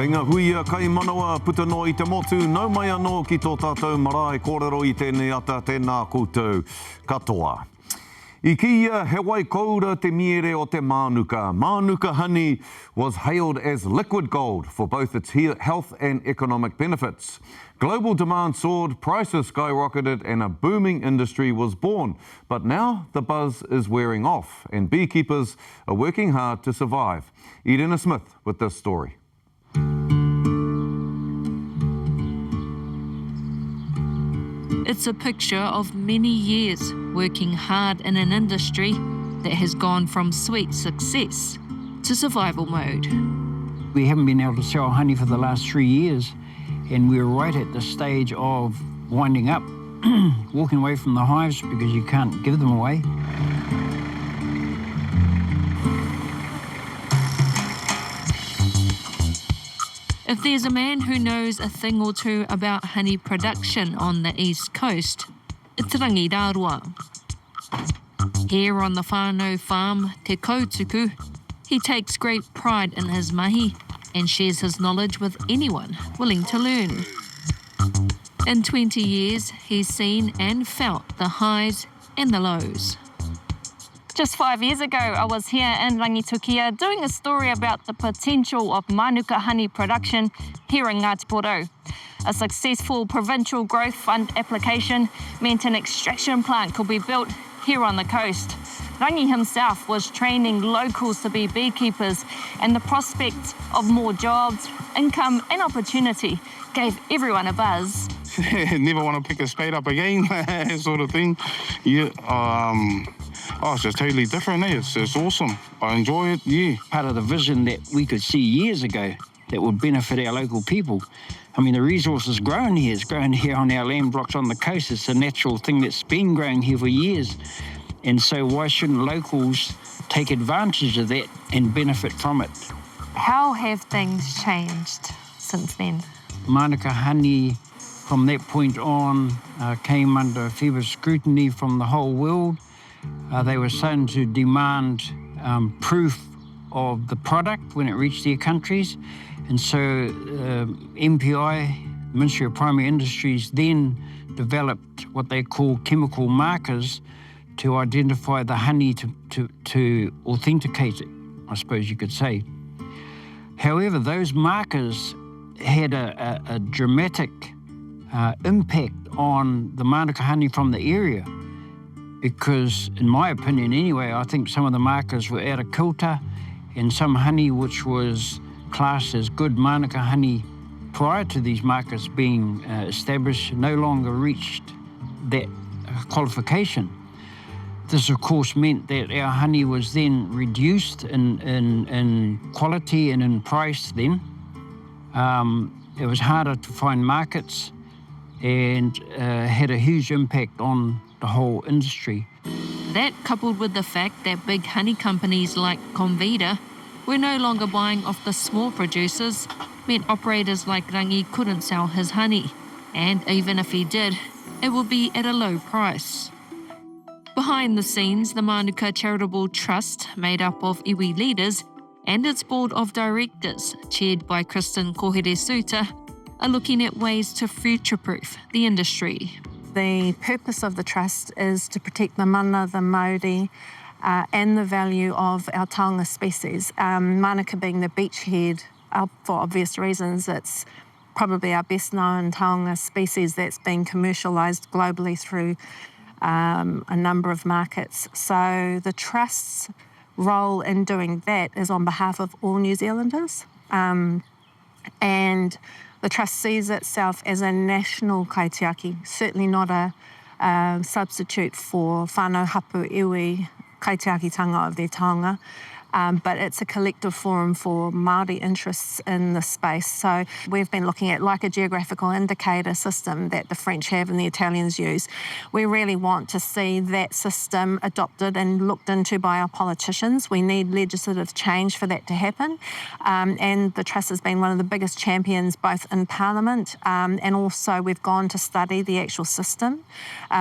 Kei ngā huia kai manawa puta no I te motu, nau mai anō ki tō tātou marae kōrero I tēnei ata tēnā koutou katoa. I kia he wai koura te miere o te Manuka. Manuka honey was hailed as liquid gold for both its health and economic benefits. Global demand soared, prices skyrocketed, and a booming industry was born. But now the buzz is wearing off, and beekeepers are working hard to survive. Irena Smith with this story. It's a picture of many years working hard in an industry that has gone from sweet success to survival mode. We haven't been able to sell honey for the last 3 years, and we're right at the stage of winding up, walking away from the hives because you can't give them away. If there's a man who knows a thing or two about honey production on the East Coast, it's Aotearoa. Here on the whānau farm, Te Kautuku, he takes great pride in his mahi and shares his knowledge with anyone willing to learn. In 20 years, he's seen and felt the highs and the lows. Just 5 years ago, I was here in Rangitukia doing a story about the potential of Manuka honey production here in Ngāti Porou. A successful provincial growth fund application meant an extraction plant could be built here on the coast. Rangi himself was training locals to be beekeepers, and the prospect of more jobs, income and opportunity gave everyone a buzz. Never want to pick a spade up again, sort of thing. Yeah, it's just totally different, eh? It's awesome. I enjoy it, yeah. Part of the vision that we could see years ago that would benefit our local people. I mean, the resource is grown here. It's grown here on our land blocks on the coast. It's a natural thing that's been growing here for years. And so why shouldn't locals take advantage of that and benefit from it? How have things changed since then? Manuka honey, from that point on, came under a fair bit of scrutiny from the whole world. They were starting to demand proof of the product when it reached their countries. And so MPI, Ministry of Primary Industries, then developed what they call chemical markers to identify the honey to authenticate it, I suppose you could say. However, those markers had a dramatic impact on the Manuka honey from the area, because, in my opinion anyway, I think some of the markers were out of kilter, and some honey which was classed as good Manuka honey prior to these markers being established no longer reached that qualification. This, of course, meant that our honey was then reduced in quality and in price then. It was harder to find markets and had a huge impact on the whole industry. That, coupled with the fact that big honey companies like Comvita were no longer buying off the small producers, meant operators like Rangi couldn't sell his honey. And even if he did, it would be at a low price. Behind the scenes, the Manuka Charitable Trust, made up of iwi leaders, and its board of directors, chaired by Kristen Kohere-Suta, are looking at ways to future-proof the industry. The purpose of the trust is to protect the mana, the Māori, and the value of our taonga species. Manuka being the beachhead, for obvious reasons, it's probably our best known taonga species that's been commercialised globally through a number of markets. So the trust's role in doing that is on behalf of all New Zealanders. And the trust sees itself as a national kaitiaki, certainly not a substitute for whānau hapu iwi kaitiakitanga of their taonga. But it's a collective forum for Māori interests in the space. So we've been looking at like a geographical indicator system that the French have and the Italians use. We really want to see that system adopted and looked into by our politicians. We need legislative change for that to happen. And the Trust has been one of the biggest champions both in Parliament and also we've gone to study the actual system.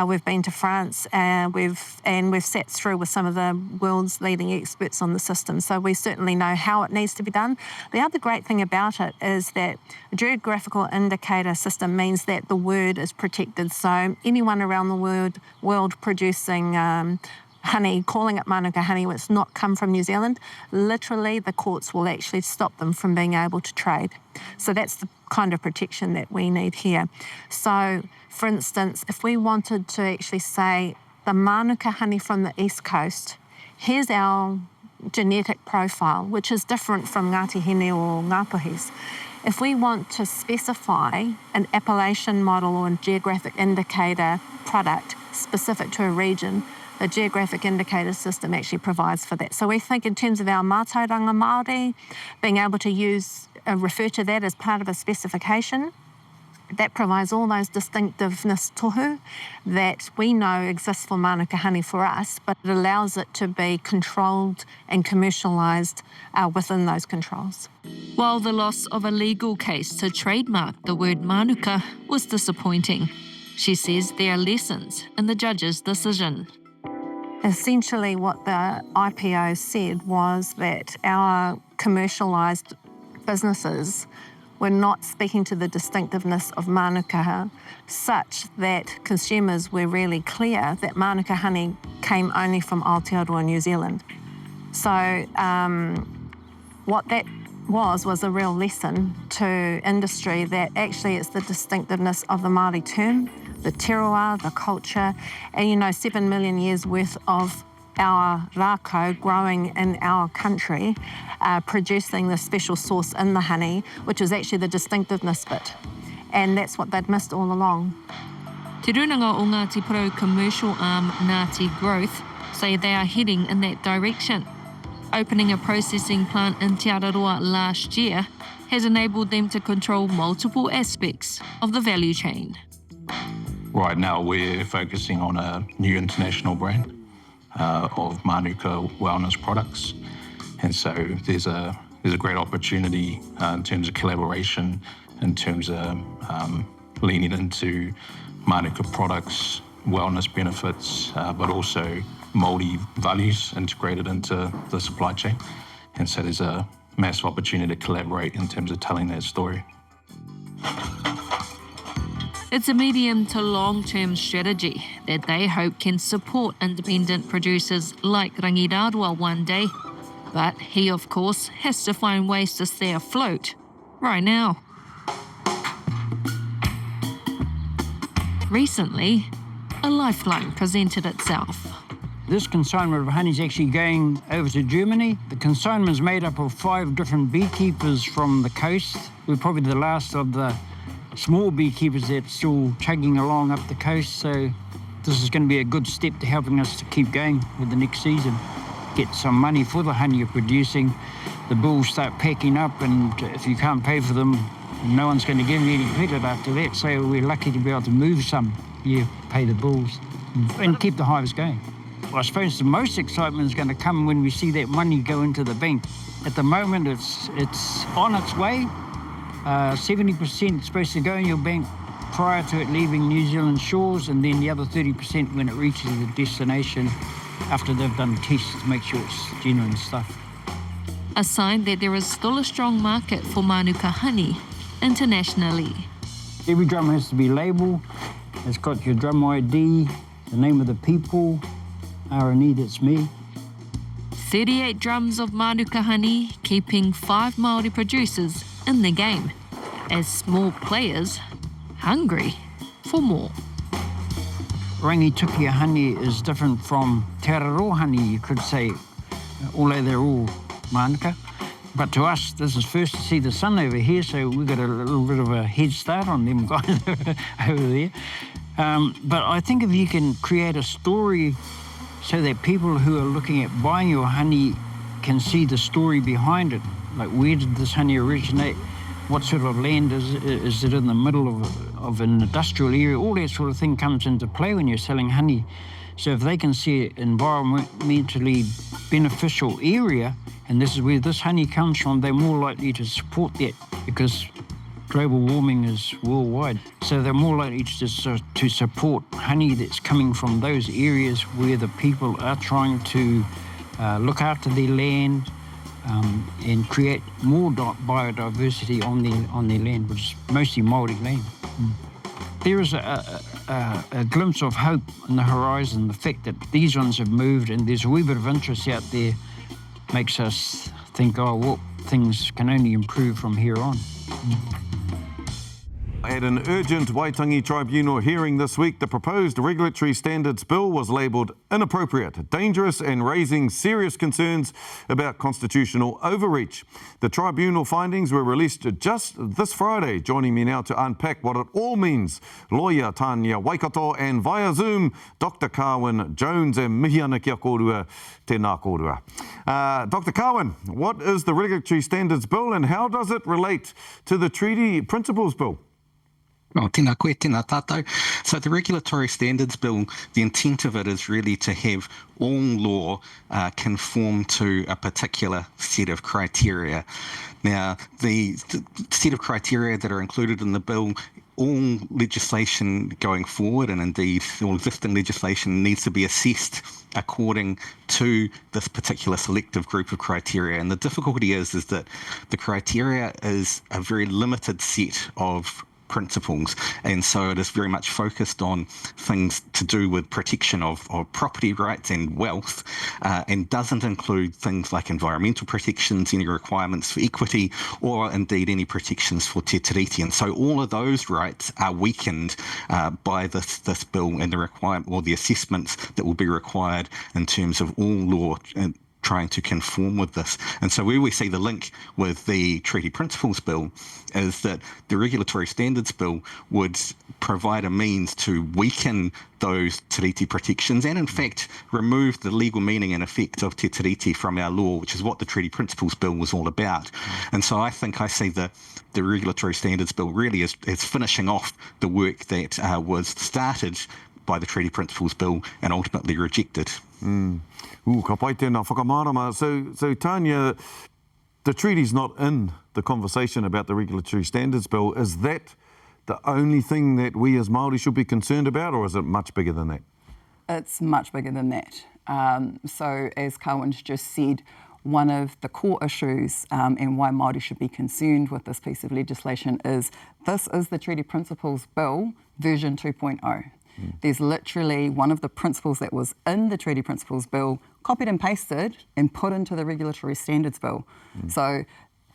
We've been to France and we've sat through with some of the world's leading experts on the system. system. So we certainly know how it needs to be done. The other great thing about it is that a geographical indicator system means that the word is protected. So anyone around the world producing honey, calling it Manuka honey, when it's not come from New Zealand, literally the courts will actually stop them from being able to trade. So that's the kind of protection that we need here. So, for instance, if we wanted to actually say the Manuka honey from the East Coast, here's our genetic profile, which is different from Ngāti Hene or Ngāpuhi's. If we want to specify an appellation model or a geographic indicator product specific to a region, the geographic indicator system actually provides for that. So we think in terms of our mātauranga Māori, being able to refer to that as part of a specification, that provides all those distinctiveness tohu that we know exists for Manuka honey for us, but it allows it to be controlled and commercialised within those controls. While the loss of a legal case to trademark the word Manuka was disappointing, she says there are lessons in the judge's decision. Essentially what the IPO said was that our commercialised businesses were not speaking to the distinctiveness of Manuka such that consumers were really clear that Manuka honey came only from Aotearoa, New Zealand. So what that was a real lesson to industry that actually it's the distinctiveness of the Māori term, the terroir, the culture, and 7 million years worth of our rākau growing in our country, producing the special sauce in the honey, which is actually the distinctiveness bit. And that's what they'd missed all along. Te runanga o Ngāti Porou commercial arm Ngāti Growth say they are heading in that direction. Opening a processing plant in Te Araroa last year has enabled them to control multiple aspects of the value chain. Right now we're focusing on a new international brand of Manuka wellness products, and so there's a great opportunity in terms of collaboration, in terms of leaning into Manuka products, wellness benefits, but also Māori values integrated into the supply chain, and so there's a massive opportunity to collaborate in terms of telling that story. It's a medium to long-term strategy that they hope can support independent producers like Rangirarua one day. But he, of course, has to find ways to stay afloat right now. Recently, a lifeline presented itself. This consignment of honey is actually going over to Germany. The consignment is made up of 5 different beekeepers from the coast. We're probably the last of the small beekeepers that's still chugging along up the coast, so this is going to be a good step to helping us to keep going with the next season. Get some money for the honey you're producing. The bills start packing up, and if you can't pay for them, no one's going to give you any credit after that, so we're lucky to be able to move some, pay the bills, and keep the hives going. Well, I suppose the most excitement is going to come when we see that money go into the bank. At the moment, it's on its way. 70% is supposed to go in your bank prior to it leaving New Zealand shores, and then the other 30% when it reaches the destination after they've done tests to make sure it's genuine stuff. A sign that there is still a strong market for Manuka honey internationally. Every drum has to be labelled. It's got your drum ID, the name of the people, R&E, that's me. 38 drums of Manuka honey, keeping 5 Māori producers in the game, as small players hungry for more. Rangitukia honey is different from Te Araroa honey, you could say, although they're all Manuka. But to us, this is first to see the sun over here, so we've got a little bit of a head start on them guys over there. But I think if you can create a story so that people who are looking at buying your honey can see the story behind it, like where did this honey originate, what sort of land is it in the middle of an industrial area, all that sort of thing comes into play when you're selling honey. So if they can see an environmentally beneficial area, and this is where this honey comes from, they're more likely to support that, because global warming is worldwide. So they're more likely to support honey that's coming from those areas where the people are trying to look after their land, and create more biodiversity on their land, which is mostly Māori land. There is a glimpse of hope on the horizon. The fact that these ones have moved and there's a wee bit of interest out there makes us think, oh, well, things can only improve from here on. At an urgent Waitangi Tribunal hearing this week, the proposed regulatory standards bill was labelled inappropriate, dangerous and raising serious concerns about constitutional overreach. The tribunal findings were released just this Friday. Joining me now to unpack what it all means, lawyer Tania Waikato, and via Zoom, Dr Carwyn Jones and mihi ana kia kōrua, tēnā kōrua. Dr Carwyn, what is the regulatory standards bill and how does it relate to the treaty principles bill? Oh, tēnā koe, tēnā tātou. So the Regulatory Standards Bill, the intent of it is really to have all law conform to a particular set of criteria. Now, the set of criteria that are included in the bill, all legislation going forward, and indeed all existing legislation, needs to be assessed according to this particular selective group of criteria. And the difficulty is that the criteria is a very limited set of principles, and so it is very much focused on things to do with protection of property rights and wealth, and doesn't include things like environmental protections, any requirements for equity, or indeed any protections for te tiriti. And so all of those rights are weakened by this bill and the requirement or the assessments that will be required in terms of all law trying to conform with this. And so where we see the link with the Treaty Principles Bill is that the Regulatory Standards Bill would provide a means to weaken those tiriti protections and in fact remove the legal meaning and effect of te tiriti from our law, which is what the Treaty Principles Bill was all about. And so I think I see the Regulatory Standards Bill really as finishing off the work that was started by the Treaty Principles Bill and ultimately rejected. Ka pai tēnā whakamārama. So Tania, the treaty's not in the conversation about the Regulatory Standards Bill. Is that the only thing that we as Māori should be concerned about, or is it much bigger than that? It's much bigger than that. So as Carwyn's just said, one of the core issues and why Māori should be concerned with this piece of legislation is this is the Treaty Principles Bill version 2.0. There's literally one of the principles that was in the Treaty Principles Bill copied and pasted and put into the Regulatory Standards Bill. So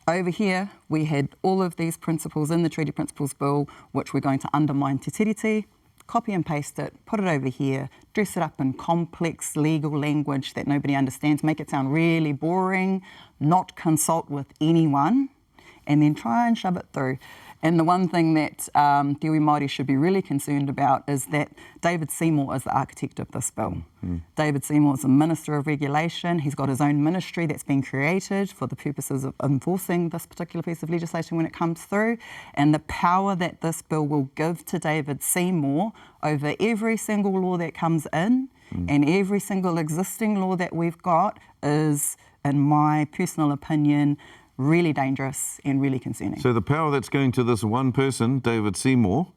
over here, we had all of these principles in the Treaty Principles Bill, which we're going to undermine te tiriti, copy and paste it, put it over here, dress it up in complex legal language that nobody understands, make it sound really boring, not consult with anyone, and then try and shove it through. And the one thing that Te Iwi Māori should be really concerned about is that David Seymour is the architect of this bill. David Seymour is the Minister of Regulation. He's got his own ministry that's been created for the purposes of enforcing this particular piece of legislation when it comes through. And the power that this bill will give to David Seymour over every single law that comes in and every single existing law that we've got is, in my personal opinion, really dangerous and really concerning. So the power that's going to this one person, David Seymour,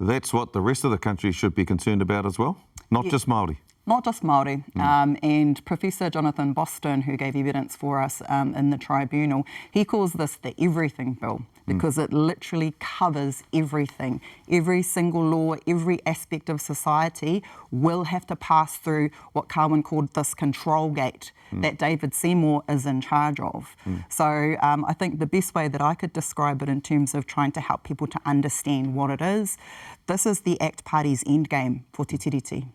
that's what the rest of the country should be concerned about as well? Not just Māori? Not just Māori. And Professor Jonathan Boston, who gave evidence for us in the tribunal, he calls this the everything bill because it literally covers everything. Every single law, every aspect of society will have to pass through what Carwyn called this control gate that David Seymour is in charge of. So I think the best way that I could describe it in terms of trying to help people to understand what it is, this is the ACT Party's endgame for te tiriti.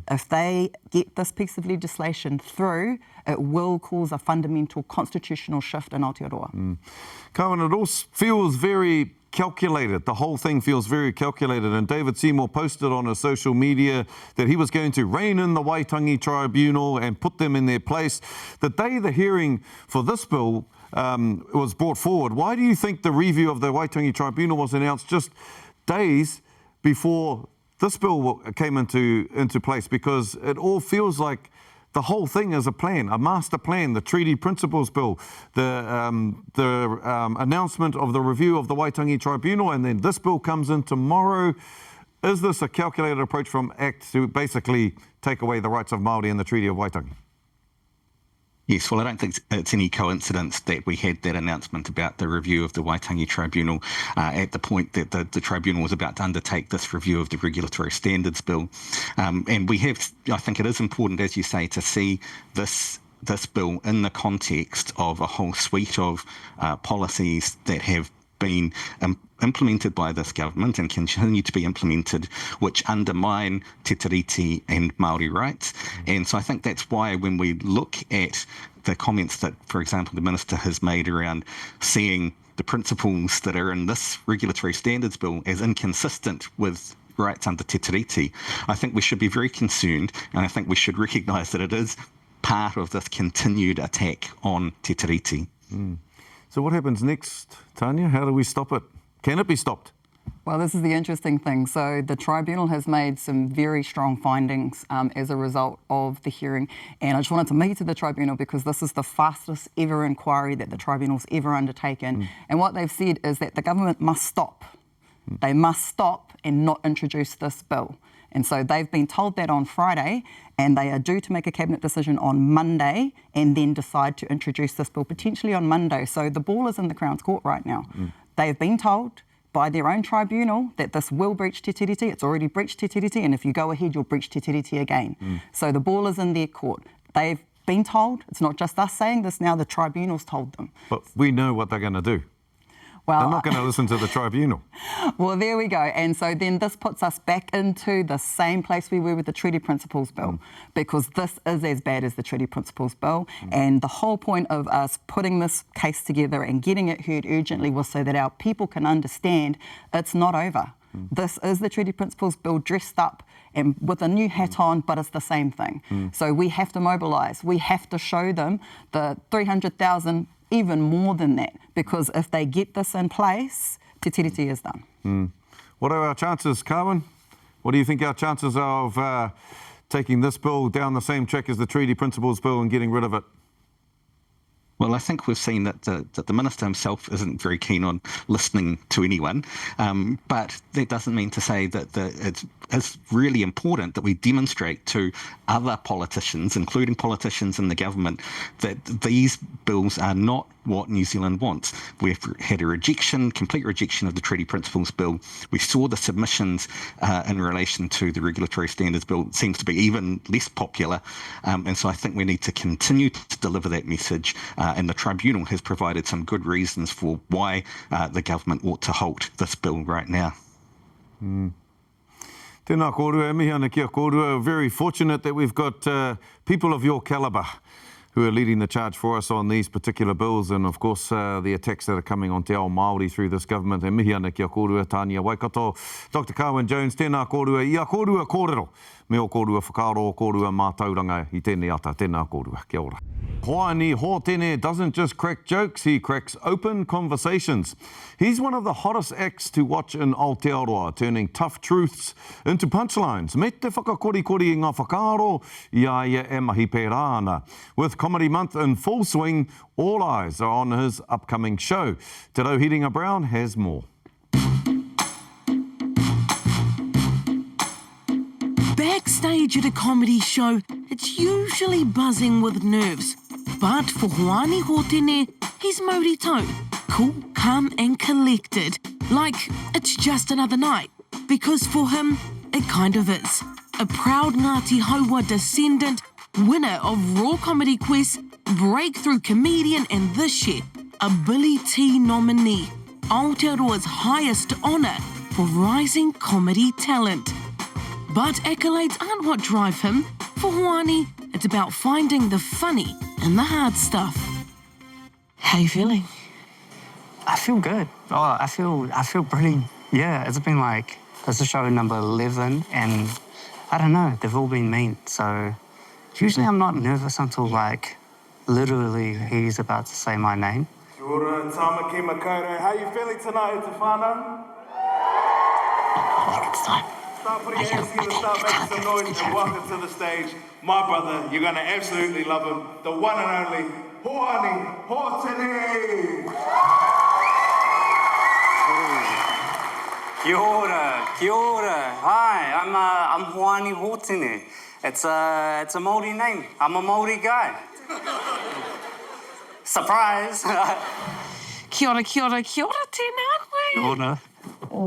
If they get this piece of legislation through, it will cause a fundamental constitutional shift in Aotearoa. Carwyn, it all feels very calculated. The whole thing feels very calculated. And David Seymour posted on his social media that he was going to rein in the Waitangi Tribunal and put them in their place. The day the hearing for this bill was brought forward, why do you think the review of the Waitangi Tribunal was announced just days before this bill came into place? Because it all feels like the whole thing is a plan, a master plan, the Treaty Principles Bill, the announcement of the review of the Waitangi Tribunal, and then this bill comes in tomorrow. Is this a calculated approach from ACT to basically take away the rights of Māori in the Treaty of Waitangi? Yes, well, I don't think it's any coincidence that we had that announcement about the review of the Waitangi Tribunal at the point that the Tribunal was about to undertake this review of the Regulatory Standards Bill. And we have, I think it is important, as you say, to see this bill in the context of a whole suite of policies that have been implemented by this government and continue to be implemented, which undermine te tiriti and Māori rights. And so I think that's why when we look at the comments that, for example, the Minister has made around seeing the principles that are in this Regulatory Standards Bill as inconsistent with rights under te tiriti, I think we should be very concerned, and I think we should recognise that it is part of this continued attack on te tiriti. So what happens next, Tania? How do we stop it? Can it be stopped? Well, this is the interesting thing. So the Tribunal has made some very strong findings as a result of the hearing. And I just wanted to make it to the Tribunal because this is the fastest ever inquiry that the Tribunal's ever undertaken. And what they've said is that the government must stop. They must stop and not introduce this bill. And so they've been told that on Friday, and they are due to make a cabinet decision on Monday and then decide to introduce this bill potentially on Monday. So the ball is in the Crown's court right now. They have been told by their own tribunal that this will breach te tiriti. It's already breached te tiriti, and if you go ahead, you'll breach te tiriti again. So the ball is in their court. They've been told, it's not just us saying this now, the tribunal's told them. But we know what they're going to do. Well, they're not going to listen to the tribunal. Well, there we go. And so then this puts us back into the same place we were with the Treaty Principles Bill, because this is as bad as the Treaty Principles Bill. And the whole point of us putting this case together and getting it heard urgently was so that our people can understand it's not over. This is the Treaty Principles Bill dressed up and with a new hat on, but it's the same thing. So we have to mobilise. We have to show them the 300,000, even more than that, because if they get this in place, te tiriti is done. What are our chances, Carwyn? What do you think our chances are of taking this bill down the same track as the Treaty Principles Bill and getting rid of it? Well, I think we've seen that the Minister himself isn't very keen on listening to anyone, but that doesn't mean to say that it's really important that we demonstrate to other politicians, including politicians in the government, that these bills are not what New Zealand wants. We've had a complete rejection of the Treaty Principles Bill. We saw the submissions in relation to the Regulatory Standards Bill. It seems to be even less popular, and so I think we need to continue to deliver that message, and the Tribunal has provided some good reasons for why the government ought to halt this bill right now. Tēnā kōrua, e mihi ana kia kōrua. Very fortunate that we've got people of your calibre who are leading the charge for us on these particular bills, and of course the attacks that are coming on te ao Māori through this government. E mihi ana kia kōrua, Tania Waikato, Dr Carwyn Jones, tēnā kōrua, ia kōrua kōrero, me o kōrua whakaro, kōrua mātauranga I tēnei ata, tēnā kōrua, kia ora. Hoani Hotene doesn't just crack jokes, he cracks open conversations. He's one of the hottest acts to watch in Aotearoa, turning tough truths into punchlines. Me te whakakorikori I ngā whakaro, ia ia e mahi pērā ana. With Comedy Month in full swing, all eyes are on his upcoming show. Te Rauhiringa Brown has more. Backstage at a comedy show, it's usually buzzing with nerves. But for Hoani Hotene, he's Māori tone, cool, calm and collected. Like it's just another night. Because for him, it kind of is. A proud Ngāti Haua descendant, winner of Raw Comedy Quest, breakthrough comedian and this year, a Billy T nominee. Aotearoa's highest honour for rising comedy talent. But accolades aren't what drive him. For Hoani, it's about finding the funny in the hard stuff. How you feeling? I feel good. Oh, I feel pretty, yeah, it's been like, this is show number 11 and I don't know, they've all been mean. So usually I'm not nervous until like, literally he's about to say my name. Kia ora, Tamaki Makaurau. How you feeling tonight, Te whānau? I think it's time. Start putting your hands together, start making some noise, and welcome to the stage, my brother. You're going to absolutely love him, the one and only Hoani Hotene. Kia ora, kia ora. Hi, I'm Hoani Hotene. It's a Māori name. I'm a Māori guy. Surprise! Kia ora, kia ora, kia ora tēnā koe. Kia ora.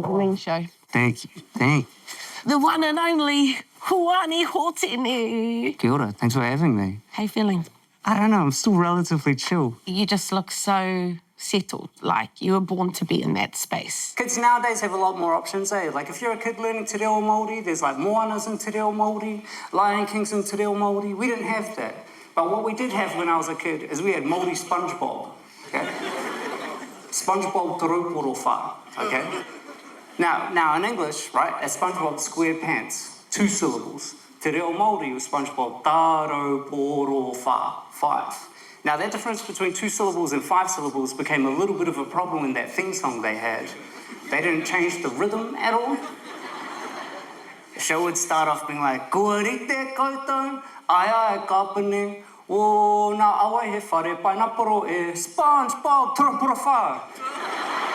Green show. Thank you, thank you. The one and only Hoani Hotene. Kia ora, thanks for having me. How you feeling? I don't know, I'm still relatively chill. You just look so settled, like you were born to be in that space. Kids nowadays have a lot more options, eh? Like if you're a kid learning te reo Māori, there's like Moanas in te reo Māori, Lion Kings in te reo Māori. We didn't have that. But what we did have when I was a kid is we had Māori SpongeBob, okay? SpongeBob te rauporo whā, okay? Now in English, right, at SpongeBob SquarePants, 2 syllables. Te reo Māori was SpongeBob tā rauporo whā, 5. Now, that difference between 2 syllables and 5 syllables became a little bit of a problem in that theme song they had. They didn't change the rhythm at all. The show would start off being like, Kua rite koutou, ai kapene, o nā awa he whare painaporo e SpongeBob tūrapura whā.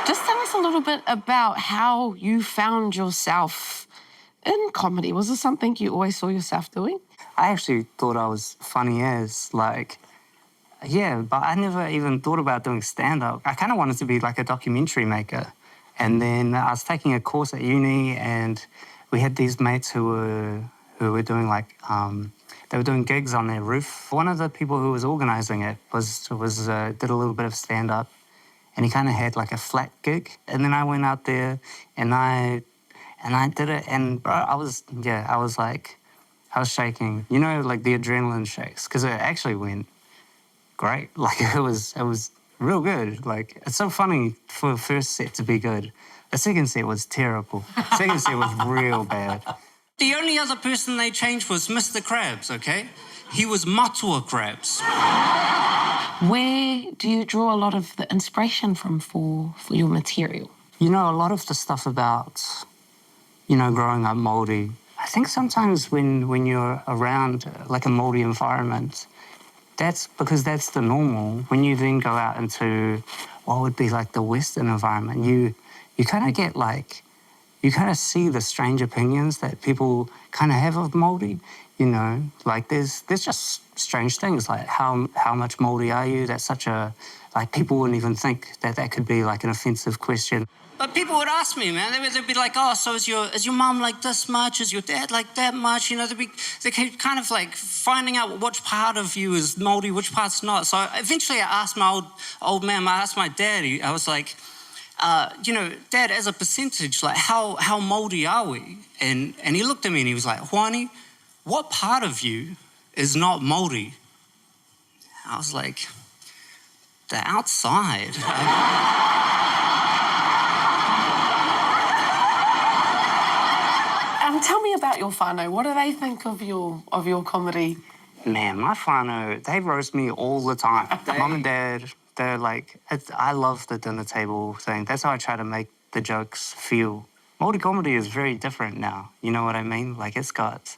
Just tell us a little bit about how you found yourself in comedy. Was this something you always saw yourself doing? I actually thought I was funny as, like, yeah, but I never even thought about doing stand-up. I kind of wanted to be like a documentary maker. And then I was taking a course at uni and we had these mates who were doing like, they were doing gigs on their roof. One of the people who was organising it did a little bit of stand-up and he kind of had like a flat gig. And then I went out there and I did it and bro, I was shaking. You know, like the adrenaline shakes, because it actually went great. Like it was real good. Like it's so funny for the first set to be good. The second set was terrible. The second set was real bad. The only other person they changed was Mr. Krabs, okay? He was Matua Krabs. Where do you draw a lot of the inspiration from for your material? You know, a lot of the stuff about, you know, growing up Māori, I think sometimes when you're around like a Māori environment, that's because that's the normal. When you then go out into what would be like the Western environment, you kind of get like, you kind of see the strange opinions that people kind of have of Māori, you know, like there's just strange things like how much Māori are you? That's such a, like people wouldn't even think that could be like an offensive question. But people would ask me, man, they'd be like, oh, so is your mum like this much? Is your dad like that much? You know, they keep kind of like finding out which part of you is Māori, which part's not. So eventually I asked my old man, I asked my dad, I was like, you know, Dad, as a percentage, like how Māori are we? And he looked at me and he was like, Hoani, what part of you is not Māori? I was like, the outside. Tell me about your whānau. What do they think of your comedy? Man, my whānau, they roast me all the time. Mum and Dad, they're like, I love the dinner table thing. That's how I try to make the jokes feel. Māori comedy is very different now, you know what I mean? Like it's got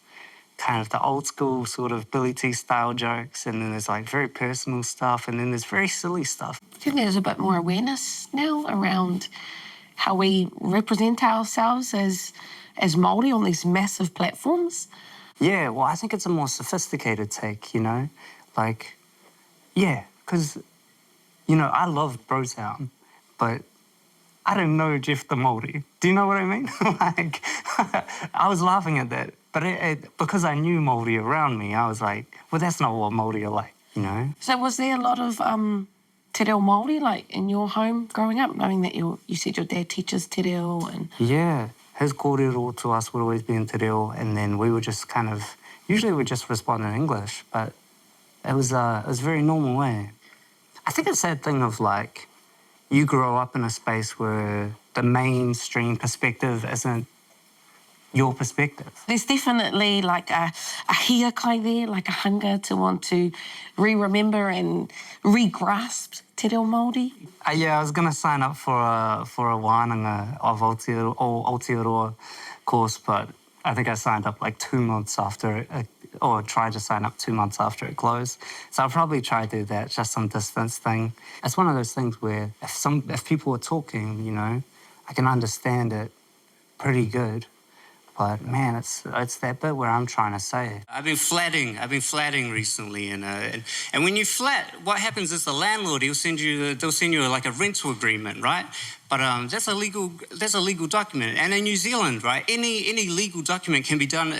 kind of the old school sort of Billy T style jokes, and then there's like very personal stuff, and then there's very silly stuff. I think there's a bit more awareness now around how we represent ourselves as Māori on these massive platforms? Yeah, well, I think it's a more sophisticated take, you know? Like, yeah, because, you know, I love Brotown, but I didn't know Jeff the Māori. Do you know what I mean? Like, I was laughing at that, but because I knew Māori around me, I was like, well, that's not what Māori are like, you know? So was there a lot of te reo Māori, like, in your home growing up, knowing that you said your dad teaches te reo and... Yeah. His kōrero to us would always be in te reo, and then we would just kind of, usually we'd just respond in English, but it was very normal way. I think it's that thing of like, you grow up in a space where the mainstream perspective isn't your perspective. There's definitely like a hiakai there, like a hunger to want to remember and re-grasp te reo Māori. Yeah, I was going to sign up for a wānanga of Aotearoa course, but I think I signed up like 2 months after or tried to sign up 2 months after it closed. So I'll probably try to do that, just some distance thing. It's one of those things where if people are talking, you know, I can understand it pretty good, But man, it's that bit where I'm trying to say. I've been flatting recently, and when you flat, what happens is the landlord they'll send you like a rental agreement, right? But that's a legal document, and in New Zealand, right, any legal document can be done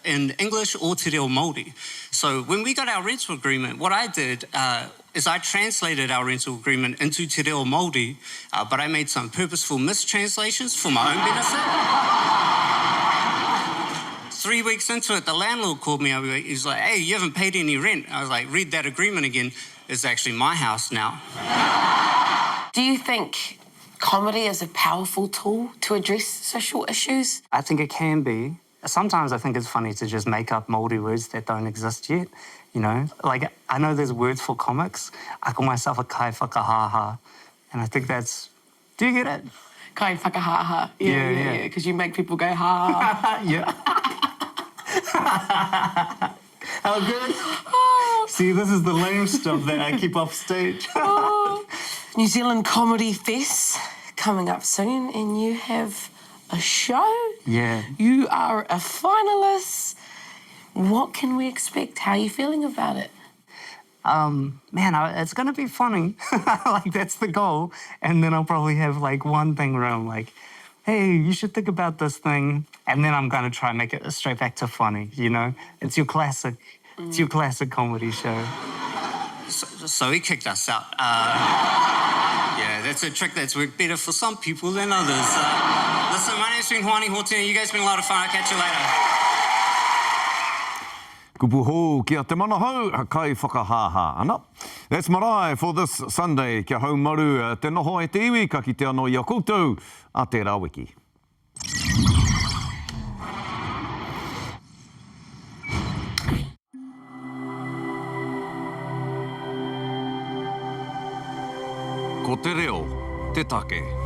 in English or te reo Māori. So when we got our rental agreement, what I did is I translated our rental agreement into te reo Māori, but I made some purposeful mistranslations for my own benefit. 3 weeks into it, the landlord called me over. He's like, hey, you haven't paid any rent. I was like, read that agreement again. It's actually my house now. Do you think comedy is a powerful tool to address social issues? I think it can be. Sometimes I think it's funny to just make up Māori words that don't exist yet, you know? Like, I know there's words for comics. I call myself a kai whakahaha, and I think that's... Do you get it? Kai whakahaha. Yeah. Because you make people go ha. Yeah. How good? See, this is the lame stuff that I keep off stage. New Zealand Comedy Fest coming up soon, and you have a show. Yeah. You are a finalist. What can we expect? How are you feeling about it? Man, it's going to be funny. Like, that's the goal. And then I'll probably have, like, one thing where I'm like, hey, you should think about this thing. And then I'm going to try and make it straight back to funny, you know? It's your classic comedy show. So he kicked us out. Yeah, that's a trick that's worked better for some people than others. Listen, my name's been Hoani Hotene. You guys have been a lot of fun. I'll catch you later. Kupu hou kia te mana hau, kai whakahaha ana. That's Marae for this Sunday. Kia hau maru te noho e te iwi, ka ki te anō i a koutou, a te rawiki. Ko te reo, te take.